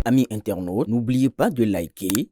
Amis internautes, n'oubliez pas de liker,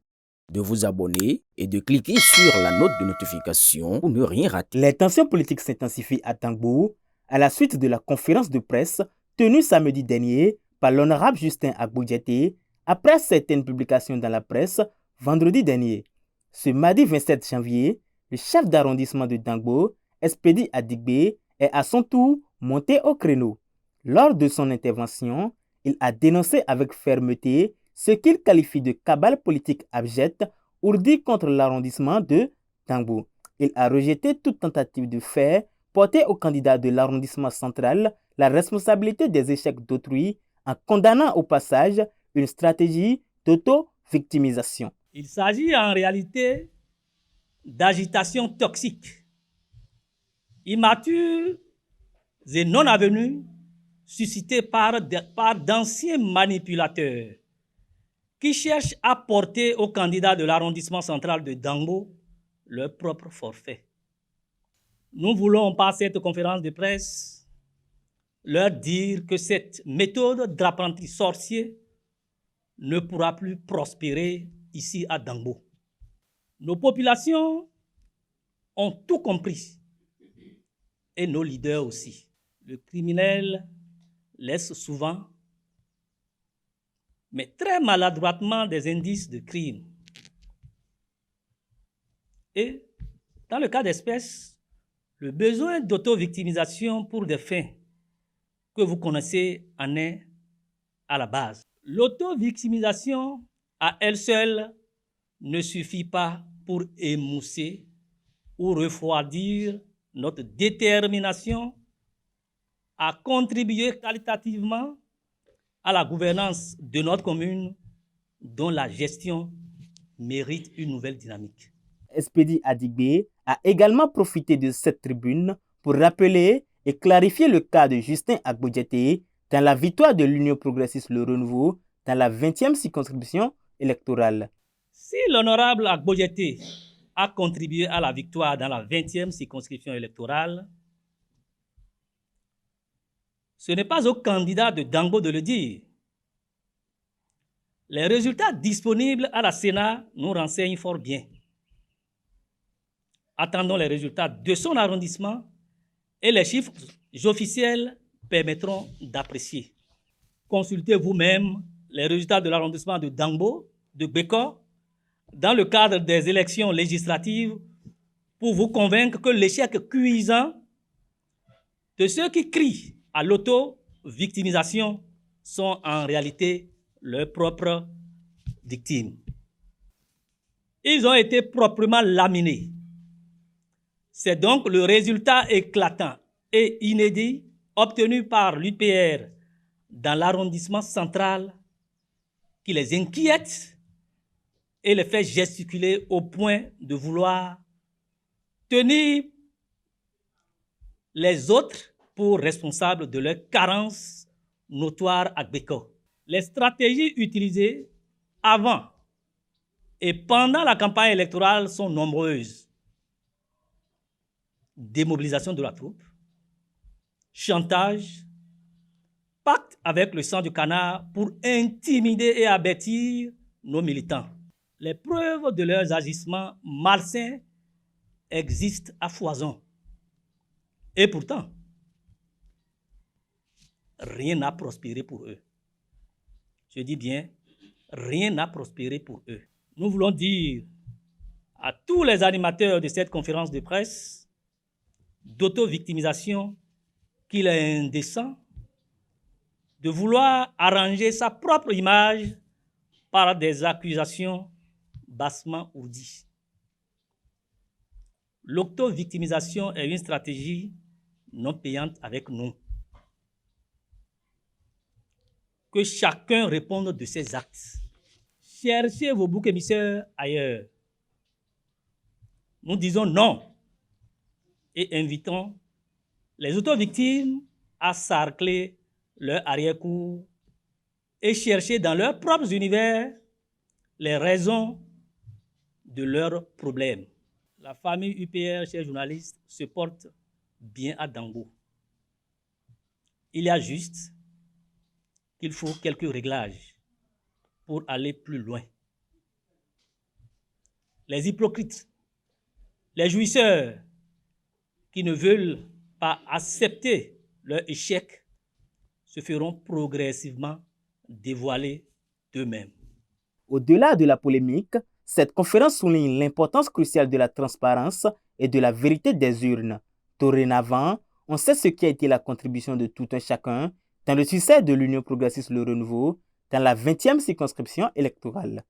de vous abonner et de cliquer sur la note de notification pour ne rien rater. Les tensions politiques s'intensifient à Tangbo à la suite de la conférence de presse tenue samedi dernier par l'honorable Justin Agbo-Diété après certaines publications dans la presse vendredi dernier. Ce mardi 27 janvier, le chef d'arrondissement de Tangbo, Expédie Adigbe, est à son tour monté au créneau. Lors de son intervention, il a dénoncé avec fermeté ce qu'il qualifie de cabale politique abjecte ourdie contre l'arrondissement de Tangbo. Il a rejeté toute tentative de faire porter au candidat de l'arrondissement central la responsabilité des échecs d'autrui en condamnant au passage une stratégie d'auto-victimisation. Il s'agit en réalité d'agitation toxique, immature et non avenue, suscitée par d'anciens manipulateurs qui cherchent à porter au candidat de l'arrondissement central de Dangbo leur propre forfait. Nous voulons, par cette conférence de presse, leur dire que cette méthode d'apprenti sorcier ne pourra plus prospérer ici à Dangbo. Nos populations ont tout compris, et nos leaders aussi. Le criminel laisse souvent, mais très maladroitement, des indices de crime. Et dans le cas d'espèce, le besoin d'auto-victimisation pour des fins que vous connaissez en est à la base. L'auto-victimisation à elle seule ne suffit pas pour émousser ou refroidir notre détermination à contribuer qualitativement à la gouvernance de notre commune dont la gestion mérite une nouvelle dynamique. Expédie Adigbe a également profité de cette tribune pour rappeler et clarifier le cas de Justin Agbo-Diété dans la victoire de l'Union progressiste Le Renouveau dans la 20e circonscription électorale. Si l'honorable Agbo-Diété a contribué à la victoire dans la 20e circonscription électorale, ce n'est pas au candidat de Dangbo de le dire. Les résultats disponibles à la Sénat nous renseignent fort bien. Attendons les résultats de son arrondissement et les chiffres officiels permettront d'apprécier. Consultez vous-même les résultats de l'arrondissement de Dangbo, de Beko, dans le cadre des élections législatives pour vous convaincre que l'échec cuisant de ceux qui crient à l'auto-victimisation sont en réalité leurs propres victimes. Ils ont été proprement laminés. C'est donc le résultat éclatant et inédit obtenu par l'UPR dans l'arrondissement central qui les inquiète et les fait gesticuler au point de vouloir tenir les autres pour responsables de leur carence notoire à Beko. Les stratégies utilisées avant et pendant la campagne électorale sont nombreuses. Démobilisation de la troupe, chantage, pacte avec le sang du canard pour intimider et avertir nos militants. Les preuves de leurs agissements malsains existent à foison. Et pourtant, rien n'a prospéré pour eux. Je dis bien, rien n'a prospéré pour eux. Nous voulons dire à tous les animateurs de cette conférence de presse d'auto-victimisation qu'il est indécent de vouloir arranger sa propre image par des accusations bassement ourdies. L'auto-victimisation est une stratégie non payante avec nous. Que chacun réponde de ses actes. Cherchez vos boucs émissaires ailleurs. Nous disons non et invitons les auto-victimes à sarcler leur arrière-cour et chercher dans leurs propres univers les raisons de leurs problèmes. La famille UPR, chers journalistes, se porte bien à Dangbo. Il y a juste qu'il faut quelques réglages. pour aller plus loin. Les hypocrites, les jouisseurs qui ne veulent pas accepter leur échec se feront progressivement dévoiler d'eux-mêmes. Au-delà de la polémique, cette conférence souligne l'importance cruciale de la transparence et de la vérité des urnes. Dorénavant, on sait ce qui a été la contribution de tout un chacun dans le succès de l'Union progressiste Le Renouveau dans la 20e circonscription électorale.